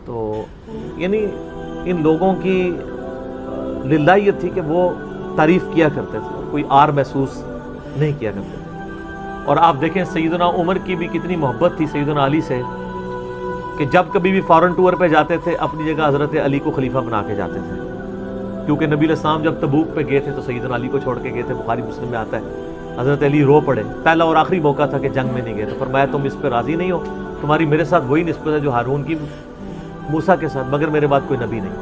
تو یعنی ان لوگوں کی للہیت تھی کہ وہ تعریف کیا کرتے تھے، کوئی آر محسوس نہیں کیا کرتے تھے۔ اور آپ دیکھیں سیدنا عمر کی بھی کتنی محبت تھی سیدنا علی سے کہ جب کبھی بھی فارن ٹور پہ جاتے تھے اپنی جگہ حضرت علی کو خلیفہ بنا کے جاتے تھے، کیونکہ نبی علیہ السلام جب تبوک پہ گئے تھے تو سیدنا علی کو چھوڑ کے گئے تھے، بخاری مسلم میں آتا ہے۔ حضرت علی رو پڑے، پہلا اور آخری موقع تھا کہ جنگ میں نہیں گئے، تو فرمایا تم اس پہ راضی نہیں ہو، تمہاری میرے ساتھ وہی نسبت ہے جو ہارون کی موسیٰ کے ساتھ، مگر میرے بعد کوئی نبی نہیں۔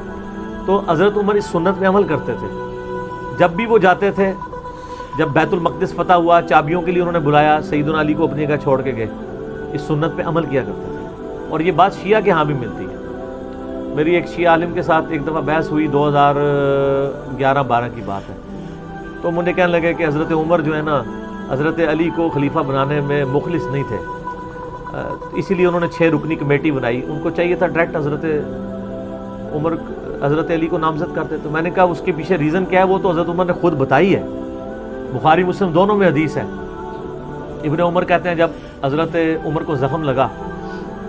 تو حضرت عمر اس سنت پہ عمل کرتے تھے، جب بھی وہ جاتے تھے، جب بیت المقدس فتح ہوا چابیوں کے لیے انہوں نے بلایا، سیدنا علی کو اپنی جگہ چھوڑ کے گئے، اس سنت پہ عمل کیا کرتے تھے۔ اور یہ بات شیعہ کے ہاں بھی ملتی ہے۔ میری ایک شیعہ عالم کے ساتھ ایک دفعہ بحث ہوئی، 2011-12 کی بات ہے، تو مجھے کہنے لگے کہ حضرت عمر جو ہے نا حضرت علی کو خلیفہ بنانے میں مخلص نہیں تھے، اسی لیے انہوں نے 6 رکنی کمیٹی بنائی، ان کو چاہیے تھا ڈائریکٹ حضرت عمر حضرت علی کو نامزد کرتے۔ تو میں نے کہا اس کے پیچھے ریزن کیا ہے، وہ تو حضرت عمر نے خود بتائی ہے، بخاری مسلم دونوں میں حدیث ہے۔ ابن عمر کہتے ہیں جب حضرت عمر کو زخم لگا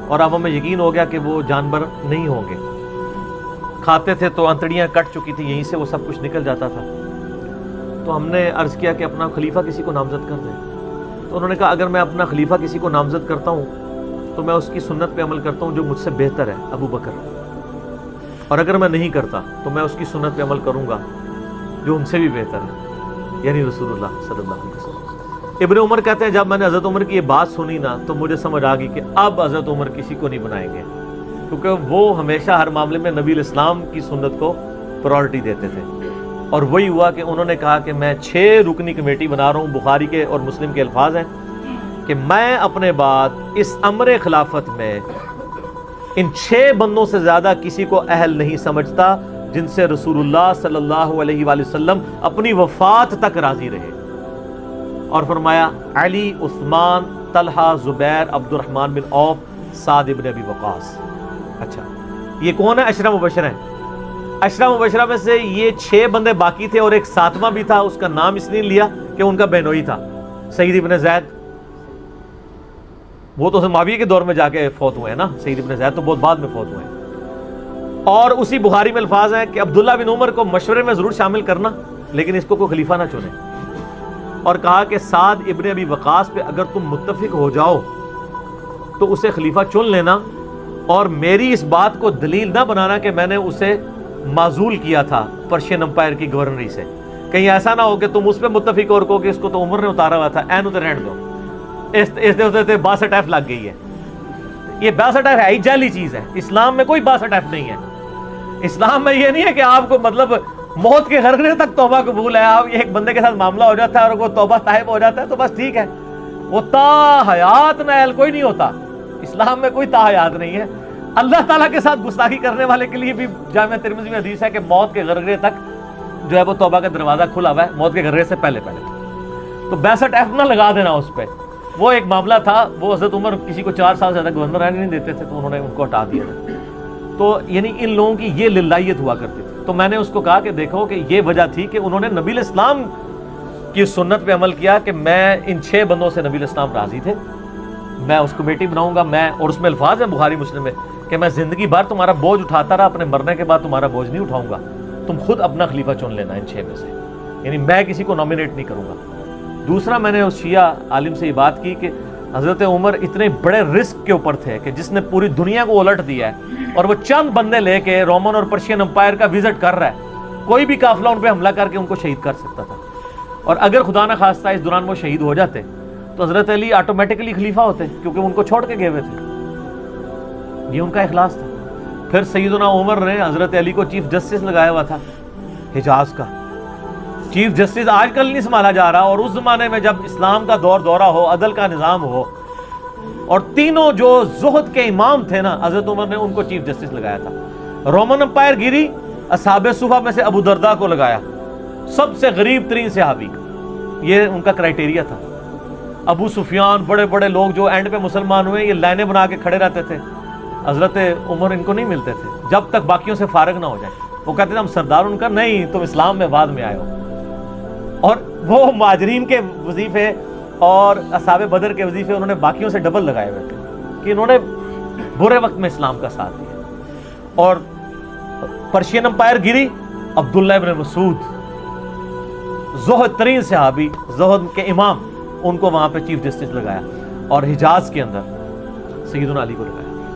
اور اب ہمیں یقین ہو گیا کہ وہ جانور نہیں ہوں گے، کھاتے تھے تو انتڑیاں کٹ چکی تھی، یہیں سے وہ سب کچھ نکل جاتا تھا، تو ہم نے عرض کیا کہ اپنا خلیفہ کسی کو نامزد کر دیں۔ تو انہوں نے کہا اگر میں اپنا خلیفہ کسی کو نامزد کرتا ہوں تو میں اس کی سنت پہ عمل کرتا ہوں جو مجھ سے بہتر ہے، ابو بکر، اور اگر میں نہیں کرتا تو میں اس کی سنت پہ عمل کروں گا جو ان سے بھی بہتر ہے، یعنی رسول اللہ صلی اللہ علیہ وسلم۔ ابن عمر کہتے ہیں جب میں نے حضرت عمر کی یہ بات سنی نا تو مجھے سمجھ آ گئی کہ اب حضرت عمر کسی کو نہیں بنائیں گے، کیونکہ وہ ہمیشہ ہر معاملے میں نبی علیہ السلام کی سنت کو پرائورٹی دیتے تھے۔ اور وہی ہوا کہ انہوں نے کہا کہ میں 6 رکنی کمیٹی بنا رہا ہوں، بخاری کے اور مسلم کے الفاظ ہیں کہ میں اپنے بعد اس امر خلافت میں ان 6 بندوں سے زیادہ کسی کو اہل نہیں سمجھتا جن سے رسول اللہ صلی اللہ علیہ وآلہ وسلم اپنی وفات تک راضی رہے۔ اور فرمایا علی، عثمان، طلحہ، زبیر، عبد الرحمن بن عوف، سعد ابن ابی وقاص۔ اچھا یہ کون ہے؟ عشرہ مبشرہ ہیں۔ عشرہ مبشرہ میں سے یہ 6 بندے باقی تھے اور ایک 7واں بھی تھا، اس کا نام اس لیے لیا کہ ان کا بہنوئی تھا، سعید ابن زید۔ وہ تو معاویہ کے دور میں جا کے فوت ہوئے ہیں نا، سعید ابن زید تو بہت بعد میں فوت ہوئے ہیں۔ اور اسی بخاری میں الفاظ ہیں کہ عبداللہ بن عمر کو مشورے میں ضرور شامل کرنا لیکن اس کو کوئی خلیفہ نہ چنے، اور کہا کہ سعد ابن ابی وقاص پہ اگر تم متفق ہو جاؤ تو اسے خلیفہ چن لینا، اور میری اس بات کو دلیل نہ بنانا کہ میں نے اسے معزول کیا تھا پرشین امپائر کی گورنری سے، کہیں ایسا نہ ہو کہ تم اس پہ متفق اور کہو کہ اس کو تو عمر نے اتارا ہوا تھا، این اتر رہنے دو، اس دے 62F لگ گئی ہے۔ یہ 62F ہے ہی جعلی چیز ہے، اسلام میں کوئی 62F نہیں ہے۔ اسلام میں یہ نہیں ہے کہ آپ کو مطلب موت کے غرغرے تک توبہ قبول ہے، آپ ایک بندے کے ساتھ معاملہ ہو جاتا ہے اور وہ توبہ طائب ہو جاتا ہے تو بس ٹھیک ہے، وہ تا حیات نائل کوئی نہیں ہوتا۔ اسلام میں کوئی تا حیات نہیں ہے۔ اللہ تعالیٰ کے ساتھ گستاخی کرنے والے کے لیے بھی جامعہ ترمذی میں حدیث ہے کہ موت کے غرغرے تک جو ہے وہ توبہ کا دروازہ کھلا ہوا ہے، موت کے غرغرے سے پہلے۔ تو 62F نہ لگا دینا اس پہ۔ وہ ایک معاملہ تھا، وہ حضرت عمر کسی کو 4 سال سے زیادہ گورنر رہنے نہیں دیتے تھے تو انہوں نے ان کو ہٹا دیا تھا۔ تو یعنی ان لوگوں کی یہ للہیت ہوا کرتی تھی۔ تو میں نے اس کو کہا کہ دیکھو کہ یہ وجہ تھی کہ انہوں نے نبی علیہ السلام کی سنت پہ عمل کیا کہ میں ان 6 بندوں سے نبی علیہ السلام راضی تھے، میں اس کمیٹی بناؤں گا، میں، اور اس میں الفاظ ہیں بخاری مسلم میں کہ میں زندگی بھر تمہارا بوجھ اٹھاتا رہا، اپنے مرنے کے بعد تمہارا بوجھ نہیں اٹھاؤں گا، تم خود اپنا خلیفہ چن لینا ان 6 میں سے، یعنی میں کسی کو نامینیٹ نہیں کروں گا۔ دوسرا میں نے اس شیعہ عالم سے یہ بات کی کہ حضرت عمر اتنے بڑے رسک کے اوپر تھے کہ جس نے پوری دنیا کو الٹ دیا ہے اور وہ چند بندے لے کے رومن اور پرشین امپائر کا وزٹ کر رہا ہے، کوئی بھی قافلہ ان پہ حملہ کر کے ان کو شہید کر سکتا تھا، اور اگر خدا نہ خواستہ اس دوران وہ شہید ہو جاتے تو حضرت علی آٹومیٹکلی خلیفہ ہوتے کیونکہ ان کو چھوڑ کے گئے ہوئے تھے۔ یہ ان کا اخلاص تھا۔ پھر سیدنا عمر نے حضرت علی کو چیف جسٹس لگایا ہوا تھا حجاز کا۔ چیف جسٹس آج کل نہیں سنبھالا جا رہا، اور اس زمانے میں جب اسلام کا دور دورہ ہو، عدل کا نظام ہو، اور تینوں جو زہد کے امام تھے نا، حضرت عمر نے ان کو چیف جسٹس لگایا تھا۔ رومن امپائر گری، اصحاب صفہ میں سے ابو درداء کو لگایا، سب سے غریب ترین صحابی، یہ ان کا کرائٹیریا تھا۔ ابو سفیان، بڑے بڑے لوگ جو اینڈ پہ مسلمان ہوئے، یہ لائنیں بنا کے کھڑے رہتے تھے، حضرت عمر ان کو نہیں ملتے تھے جب تک باقیوں سے فارغ نہ ہو جائیں۔ وہ کہتے تھے ہم سردار، ان کا نہیں، تم اسلام میں بعد میں آئے ہو۔ اور وہ مہاجرین کے وظیفے اور اصحاب بدر کے وظیفے انہوں نے باقیوں سے ڈبل لگائے ہوئے تھے کہ انہوں نے برے وقت میں اسلام کا ساتھ دیا۔ اور پرشین امپائر گری، عبداللہ ابن مسعود زہد ترین صحابی، زہد کے امام، ان کو وہاں پہ چیف جسٹس لگایا، اور حجاز کے اندر سیدنا علی کو لگایا۔